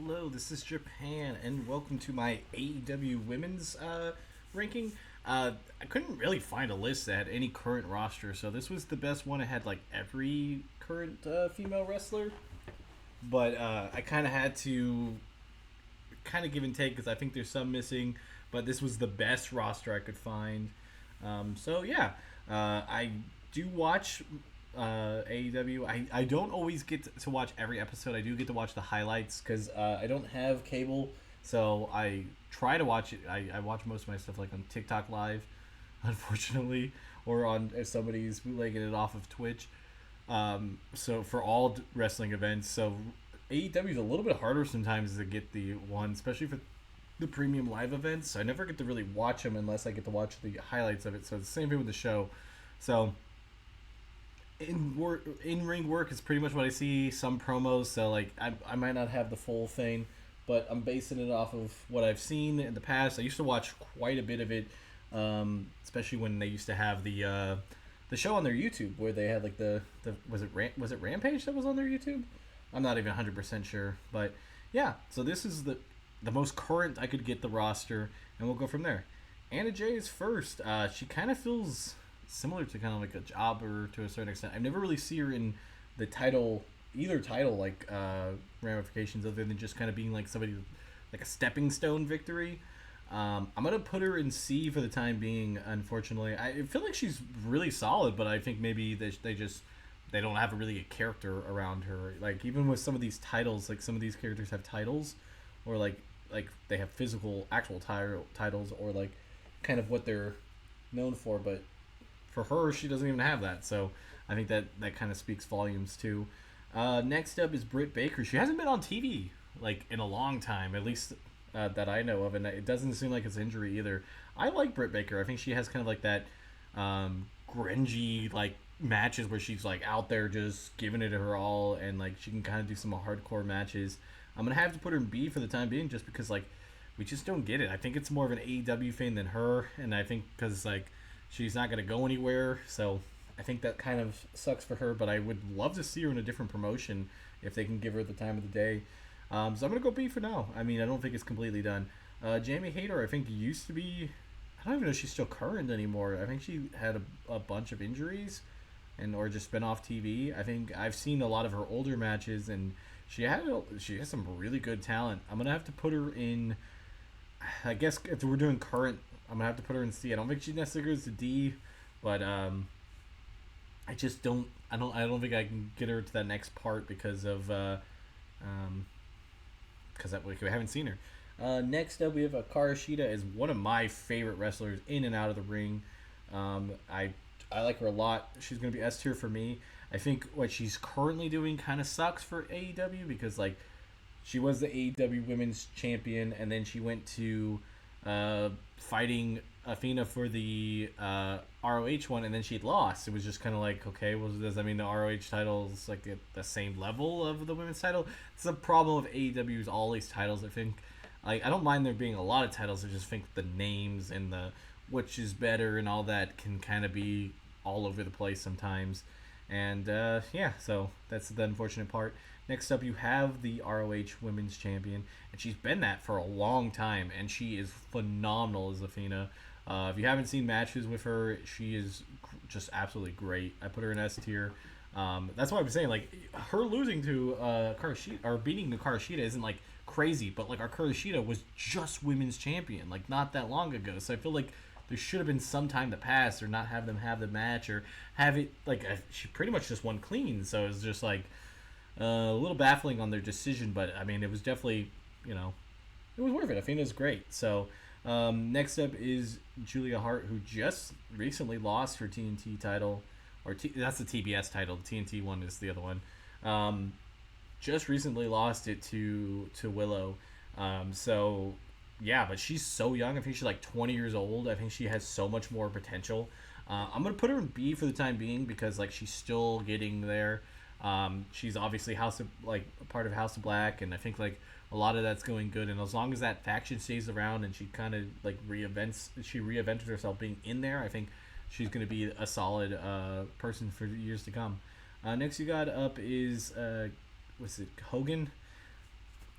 Hello, this is Japan, and welcome to my AEW women's ranking. I couldn't really find a list that had any current roster, so this was the best one. It had like every current female wrestler, but I kind of had to kind of give and take because I think there's some missing. But this was the best roster I could find. I do watch AEW. I don't always get to watch every episode. I do get to watch the highlights because I don't have cable, so I try to watch it. I watch most of my stuff like on TikTok Live, unfortunately, or on if somebody's bootlegging it off of Twitch. So for all wrestling events, so AEW is a little bit harder sometimes to get the one, especially for the premium live events. I never get to really watch them unless I get to watch the highlights of it. So it's the same thing with the show. So in ring work is pretty much what I see. Some promos, so like I might not have the full thing, but I'm basing it off of what I've seen in the past. I used to watch quite a bit of it, especially when they used to have the show on their YouTube where they had like the was it Rampage that was on their YouTube? I'm not even 100% sure, but yeah. So this is the most current I could get the roster, and we'll go from there. Anna Jay is first. She kind of feels similar to kind of like a jobber to a certain extent. I never really see her in the either title like ramifications other than just kind of being like somebody like a stepping stone victory. I'm gonna put her in C for the time being. Unfortunately, I feel like she's really solid, but I think maybe they don't have really a character around her. Like even with some of these titles, like some of these characters have titles, or like they have physical actual titles, or like kind of what they're known for, but for her, she doesn't even have that. So I think that kind of speaks volumes too. Next up is Britt Baker. She hasn't been on TV like in a long time, at least that I know of, and it doesn't seem like it's injury either. I like Britt Baker. I think she has kind of like that grungy like matches where she's like out there just giving it her all, and like she can kind of do some hardcore matches. I'm gonna have to put her in B for the time being, just because like we just don't get it. I think it's more of an AEW thing than her, and I think because like she's not going to go anywhere, so I think that kind of sucks for her, but I would love to see her in a different promotion if they can give her the time of the day. So I'm going to go B for now. I mean, I don't think it's completely done. Jamie Hayter, I think, used to be... I don't even know if she's still current anymore. I think she had a bunch of injuries or just been off TV. I think I've seen a lot of her older matches, and she has some really good talent. I'm going to have to put her in... I guess if we're doing current, I'm gonna have to put her in C. I don't think she necessarily goes to D, but I just don't. I don't think I can get her to that next part because of because we haven't seen her. Next up, we have Hikaru Shida, is one of my favorite wrestlers in and out of the ring. I like her a lot. She's gonna be S tier for me. I think what she's currently doing kind of sucks for AEW because like. She was the AEW Women's Champion, and then she went to fighting Athena for the ROH one, and then she lost. It was just kind of like, okay, well, does that mean the ROH title is like at the same level of the women's title? It's the problem of AEW's all these titles. I think, like, I don't mind there being a lot of titles. I just think the names and the which is better and all that can kind of be all over the place sometimes. And so that's the unfortunate part. Next up, you have the ROH Women's Champion, and she's been that for a long time, and she is phenomenal as Athena. If you haven't seen matches with her, she is just absolutely great. I put her in S tier. That's why I'm saying, like, her losing to Karashita, or beating the Karashita isn't, like, crazy, but, like, our Karashita was just Women's Champion, like, not that long ago, so I feel like there should have been some time to pass, or not have them have the match, or have it like she pretty much just won clean. So it was just like a little baffling on their decision, but I mean it was definitely it was worth it. Athena's great. So next up is Julia Hart, who just recently lost her TNT title, that's the TBS title. The TNT one is the other one. Just recently lost it to Willow. So. Yeah, but she's so young. I think she's like 20 years old. I think she has so much more potential. I'm gonna put her in B for the time being because like she's still getting there. She's obviously part of House of Black, and I think like a lot of that's going good. And as long as that faction stays around and she kind of like reinvented herself being in there, I think she's gonna be a solid person for years to come. Next you got up is was it Hogan?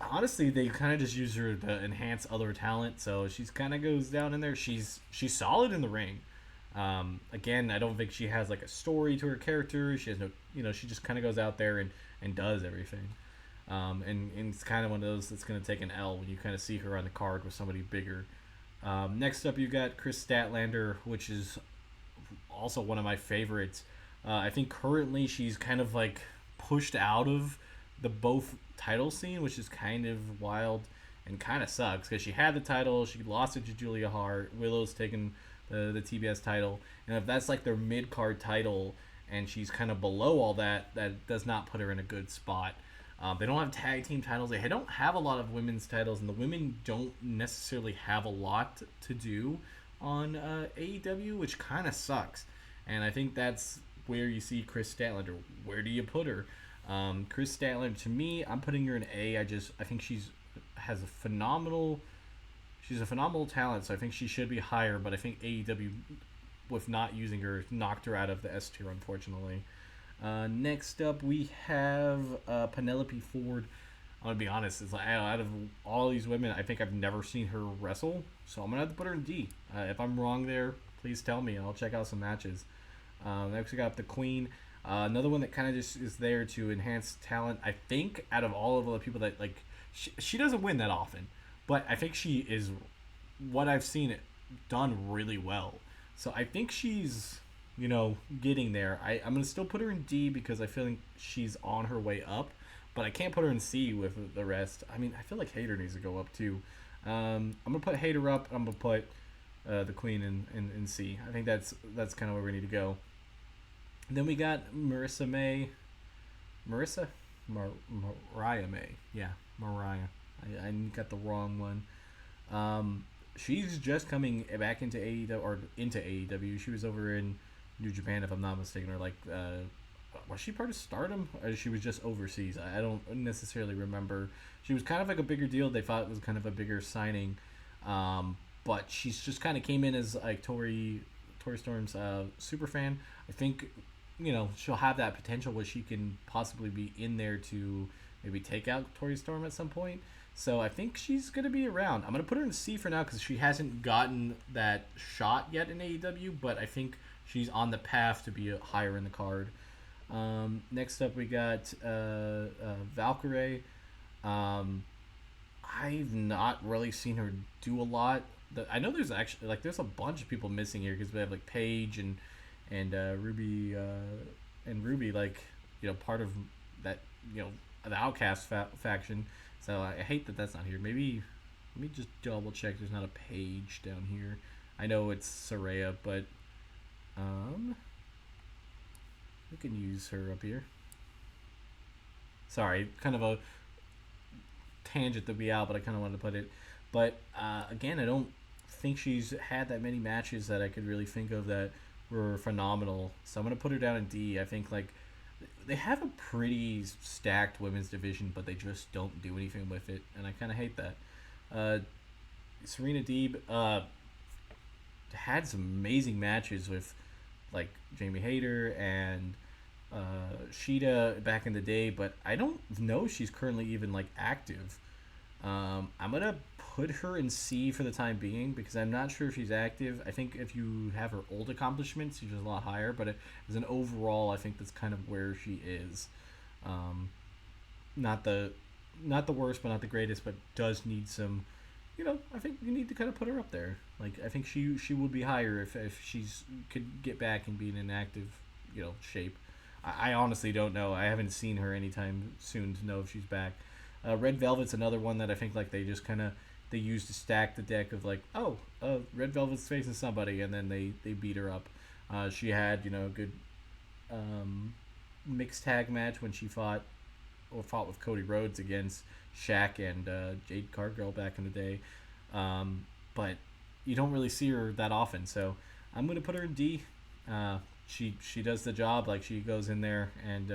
honestly, they kind of just use her to enhance other talent. So she's kind of goes down in there. She's solid in the ring. Again, I don't think she has like a story to her character. She has no, she just kind of goes out there and does everything. And it's kind of one of those that's going to take an L when you kind of see her on the card with somebody bigger. Next up, you got Chris Statlander, which is also one of my favorites. I think currently she's kind of like pushed out of the both title scene, which is kind of wild and kind of sucks because she had the title, she lost it to Julia Hart. Willow's taken the TBS title, and if that's like their mid card title and she's kind of below all that, that does not put her in a good spot. They don't have tag team titles. They don't have a lot of women's titles, and the women don't necessarily have a lot to do on AEW, which kind of sucks. And I think that's where you see Chris Statlander. Where do you put her? Chris Statlander, to me, I'm putting her in A. I think has a phenomenal. She's a phenomenal talent, so I think she should be higher. But I think AEW, with not using her, knocked her out of the S tier, unfortunately. Next up, we have Penelope Ford. I'm gonna be honest. It's like out of all these women, I think I've never seen her wrestle, so I'm gonna have to put her in D. If I'm wrong there, please tell me. I'll check out some matches. Next, we got the Queen. Another one that kind of just is there to enhance talent. I think out of all of the people that like, she doesn't win that often, but I think she is what I've seen it done really well. So I think she's getting there. I'm gonna still put her in D because I feel like she's on her way up, but I can't put her in C with the rest. I mean, I feel like Hayter needs to go up too. I'm gonna put Hayter up. I'm gonna put the Queen in C. I think that's kind of where we need to go. Then we got Marissa May. Mariah May. Yeah, Mariah. I got the wrong one. She's just coming back into AEW or into AEW. She was over in New Japan, if I'm not mistaken, or like was she part of Stardom, or she was just overseas? I don't necessarily remember. She was kind of like a bigger deal. They thought it was kind of a bigger signing, but she's just kind of came in as like Tori Storm's super fan. I think she'll have that potential where she can possibly be in there to maybe take out Tori Storm at some point. So I think she's going to be around. I'm going to put her in C for now because she hasn't gotten that shot yet in AEW, but I think she's on the path to be higher in the card. Next up, we got Valkyrie. I've not really seen her do a lot. I know there's actually there's a bunch of people missing here because we have like Paige and Ruby part of that the Outcast faction. So I hate that that's not here. Maybe let me just double check. There's not a Paige down here. I know it's Saraya, but we can use her up here. Sorry, kind of a tangent to be out, but I kind of wanted to put it. But again, I don't think she's had that many matches that I could really think of that were phenomenal. So I'm gonna put her down in D. I think they have a pretty stacked women's division, but they just don't do anything with it, and I kind of hate that. Serena Deeb had some amazing matches with like Jamie Hayter and Sheeta back in the day, but I don't know if she's currently even like active. I'm gonna put her in C for the time being because I'm not sure if she's active. I think if you have her old accomplishments, she's a lot higher. But as an overall, I think that's kind of where she is. Not the worst, but not the greatest. But does need some. I think you need to kind of put her up there. Like I think she would be higher if she's could get back and be in an active shape. I honestly don't know. I haven't seen her anytime soon to know if she's back. Red Velvet's another one that I think they just kind of they use to stack the deck of Red Velvet's facing somebody and then they beat her up. She had a good mixed tag match when she fought with Cody Rhodes against Shaq and Jade Cargill back in the day, but you don't really see her that often. So I'm gonna put her in D. She does the job. She goes in there and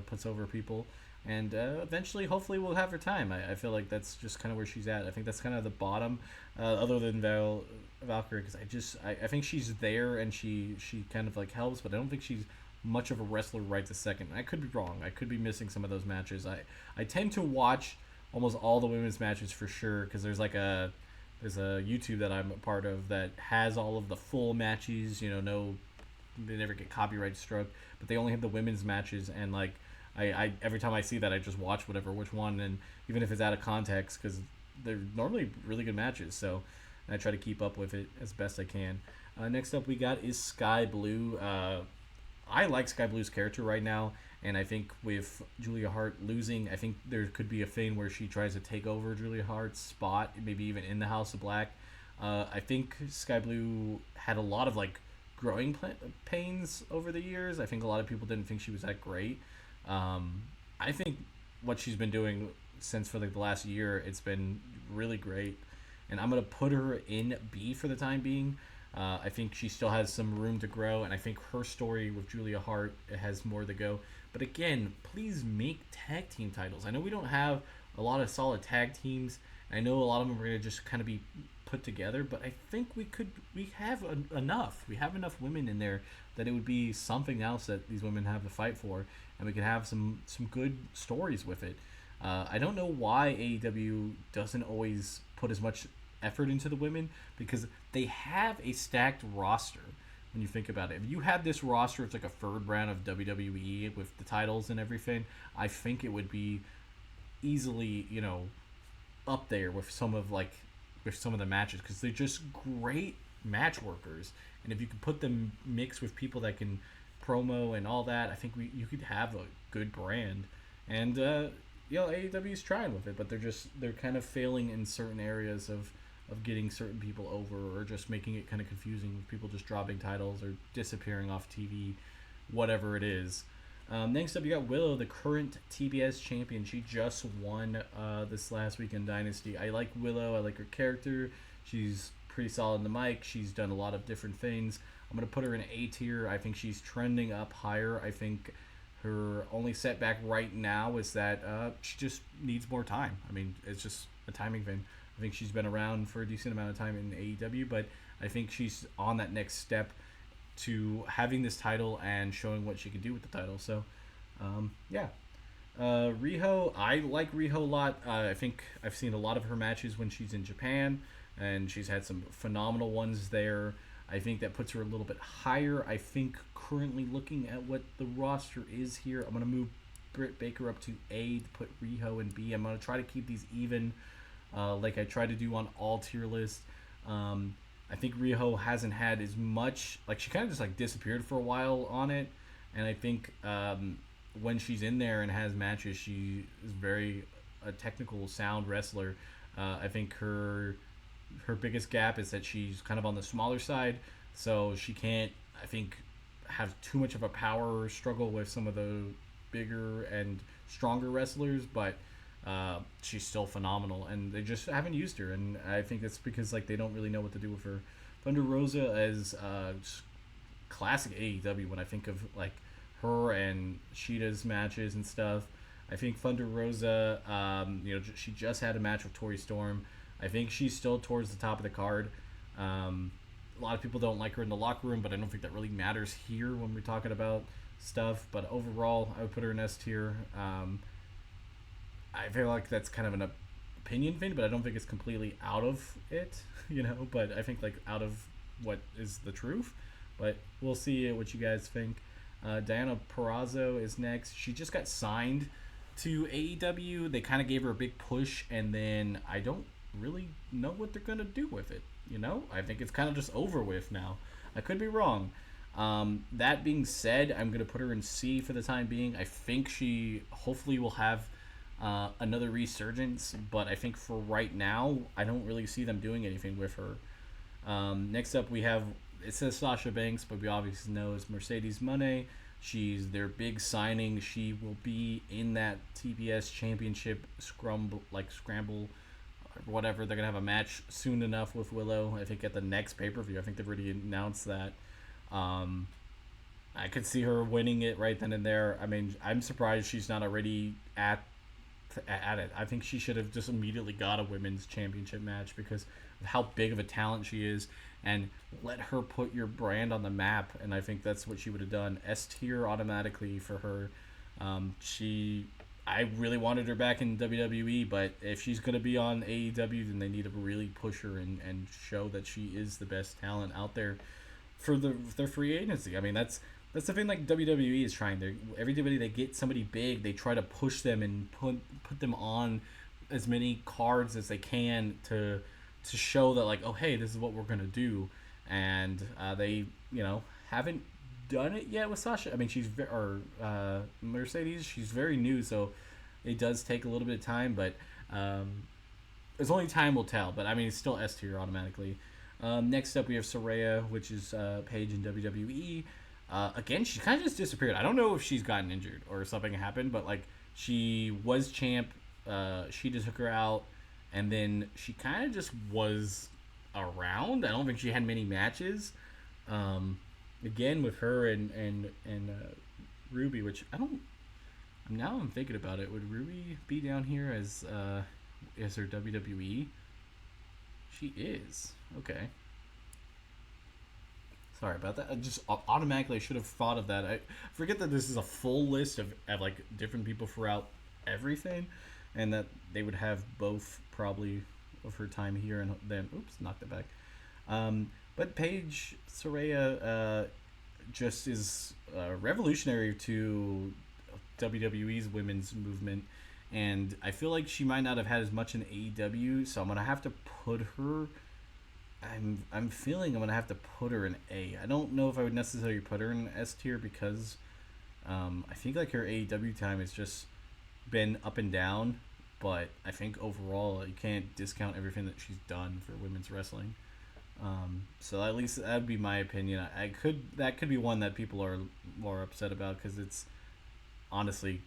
puts over people. And eventually, hopefully, we'll have her time. I feel like that's just kind of where she's at. I think that's kind of the bottom, other than Valkyrie, because I think she's there and she kind of helps, but I don't think she's much of a wrestler right this second. I could be wrong. I could be missing some of those matches. I tend to watch almost all the women's matches for sure because there's a YouTube that I'm a part of that has all of the full matches. You know, no, they never get copyright struck, but they only have the women's matches. And like, I every time I see that, I just watch which one, and even if it's out of context, because they're normally really good matches. So I try to keep up with it as best I can. Next up, we got is Sky Blue. I like Sky Blue's character right now, and I think with Julia Hart losing, I think there could be a thing where she tries to take over Julia Hart's spot, maybe even in the House of Black. I think Sky Blue had a lot of like growing pains over the years. I think a lot of people didn't think she was that great. I think what she's been doing since for like the last year, it's been really great, and I'm gonna put her in B for the time being. I think she still has some room to grow, and I think her story with Julia Hart has more to go. But again, please make tag team titles. I know we don't have a lot of solid tag teams. I know a lot of them are going to just kind of be put together, but I think we have enough. We have enough women in there that it would be something else that these women have to fight for, and we could have some good stories with it. I don't know why AEW doesn't always put as much effort into the women, because they have a stacked roster when you think about it. If you had this roster, it's like a third round of WWE with the titles and everything, I think it would be easily, up there with some of the matches, because they're just great match workers. And if you could put them mixed with people that can promo and all that, I think you could have a good brand. And AEW's trying with it, but they're kind of failing in certain areas of getting certain people over, or just making it kind of confusing with people just dropping titles or disappearing off TV, whatever it is. Next up, you got Willow, the current TBS champion. She just won this last week in Dynasty. I like Willow. I like her character. She's pretty solid in the mic. She's done a lot of different things. I'm going to put her in A tier. I think she's trending up higher. I think her only setback right now is that she just needs more time. I mean, it's just a timing thing. I think she's been around for a decent amount of time in AEW, but I think she's on that next step to having this title and showing what she can do with the title. So, yeah. Riho, I like Riho a lot. I think I've seen a lot of her matches when she's in Japan, and she's had some phenomenal ones there. I think that puts her a little bit higher. I think currently looking at what the roster is here, I'm going to move Britt Baker up to A to put Riho in B. I'm going to try to keep these even, like I try to do on all tier lists. I think Riho hasn't had as much, like she kind of just like disappeared for a while on it, and I think when she's in there and has matches, she is very a technical, sound wrestler. I think her biggest gap is that she's kind of on the smaller side, so she can't, I think, have too much of a power struggle with some of the bigger and stronger wrestlers, but she's still phenomenal, and they just haven't used her, and I think that's because like they don't really know what to do with her. Thunder Rosa is classic AEW when I think of like her and Sheeta's matches and stuff. I think Thunder Rosa, she just had a match with Tori Storm. I think she's still towards the top of the card. A lot of people don't like her in the locker room, but I don't think that really matters here when we're talking about stuff. But overall, I would put her in S tier. I feel like that's kind of an opinion thing, but I don't think it's completely out of it, but I think like out of what is the truth. But we'll see what you guys think. Diana Perazzo is next. She just got signed to AEW. They kind of gave her a big push, and then I don't really know what they're going to do with it. I think it's kind of just over with now. I could be wrong. That being said, I'm going to put her in C for the time being. I think she hopefully will have another resurgence, but I think for right now, I don't really see them doing anything with her. Next up, we have, it says Sasha Banks, but we obviously know it's Mercedes Moné. She's their big signing. She will be in that TBS championship scramble, or whatever. They're going to have a match soon enough with Willow, I think at the next pay-per-view. I think they've already announced that. I could see her winning it right then and there. I mean, I'm surprised she's not already at it. I think she should have just immediately got a women's championship match because of how big of a talent she is, and let her put your brand on the map, and I think that's what she would have done. S tier automatically for her. I really wanted her back in WWE, but if she's gonna be on AEW, then they need to really push her and show that she is the best talent out there for their free agency. I mean, that's the thing. Like WWE is trying. They everybody they get somebody big, they try to push them and put them on as many cards as they can to show that like, oh hey, this is what we're gonna do, and they haven't done it yet with Sasha. I mean, Mercedes. She's very new, so it does take a little bit of time, but it's only time will tell. But I mean, it's still S tier automatically. Next up, we have Soraya, which is Paige in WWE. Again, she kind of just disappeared. I don't know if she's gotten injured or something happened, but like she was champ. She just took her out, and then she kind of just was around. I don't think she had many matches. Again, with her and Ruby, which I don't. Now I'm thinking about it. Would Ruby be down here as her WWE? She is. Okay. Sorry about that. I just automatically should have thought of that. I forget that this is a full list of like different people throughout everything, and that they would have both probably of her time here and then. Oops, knocked it back. But Paige Soraya just is revolutionary to WWE's women's movement, and I feel like she might not have had as much in AEW, so I'm gonna have to put her. I'm feeling I'm gonna have to put her in A. I don't know if I would necessarily put her in S tier because I think like her AEW time has just been up and down, but I think overall you can't discount everything that she's done for women's wrestling. So at least that'd be my opinion. That could be one that people are more upset about because it's honestly,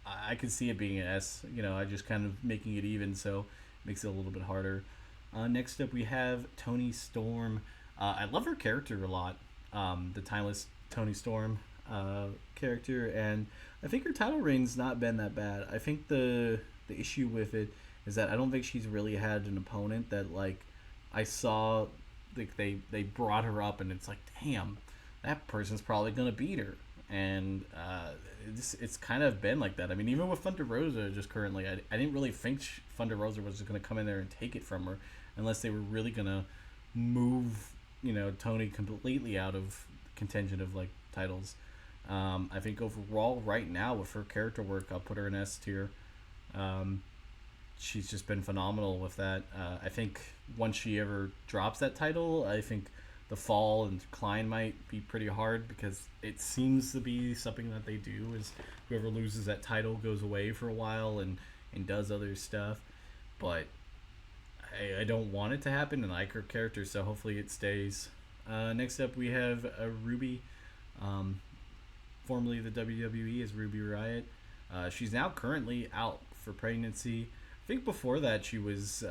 I could see it being an S. I just kind of making it even, so it makes it a little bit harder. Next up, we have Toni Storm. I love her character a lot. The timeless Toni Storm character, and I think her title reign's not been that bad. I think the issue with it is that I don't think she's really had an opponent that like I saw like they brought her up and it's like damn that person's probably gonna beat her, and it's kind of been like that. I mean, even with Thunder Rosa just currently, I didn't really think Thunder Rosa was just gonna come in there and take it from her unless they were really gonna move Toni completely out of contention of like titles. I think overall right now with her character work, I'll put her in S tier. She's just been phenomenal with that. I think once she ever drops that title, I think the fall and decline might be pretty hard because it seems to be something that they do is whoever loses that title goes away for a while and does other stuff. But I don't want it to happen, and I like her character, so hopefully it stays. Next up, we have Ruby, formerly the WWE as Ruby Riott. She's now currently out for pregnancy. I think before that she was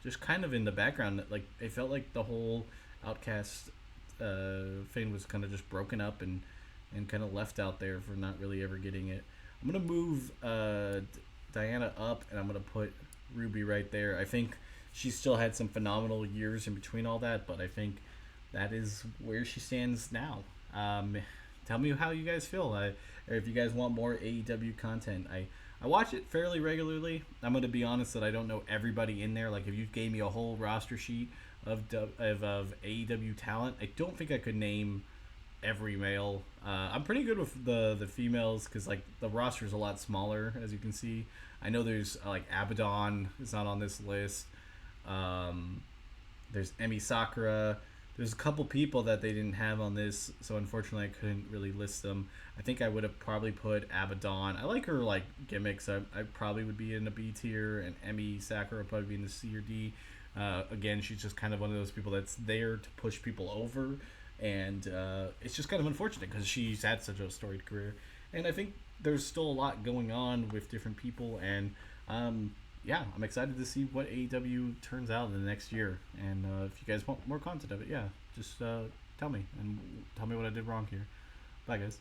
just kind of in the background. Like it felt like the whole Outcast thing was kind of just broken up and kind of left out there for not really ever getting it. I'm gonna move Diana up, and I'm gonna put Ruby right there. I think she still had some phenomenal years in between all that, but I think that is where she stands now. Tell me how you guys feel. Or if you guys want more AEW content. I watch it fairly regularly. I'm going to be honest that I don't know everybody in there. Like if you gave me a whole roster sheet of AEW talent, I don't think I could name every male. I'm pretty good with the females because like the roster is a lot smaller, as you can see. I know there's like Abaddon is not on this list. There's Emi Sakura. There's a couple people that they didn't have on this, so unfortunately I couldn't really list them. I think I would have probably put Abaddon. I like her like gimmicks. I probably would be in the B tier, and Emi Sakura would probably be in the C or D. Again, she's just kind of one of those people that's there to push people over, and it's just kind of unfortunate because she's had such a storied career. And I think there's still a lot going on with different people, and yeah, I'm excited to see what AEW turns out in the next year. And if you guys want more content of it, yeah, just tell me and tell me what I did wrong here. Bye, guys.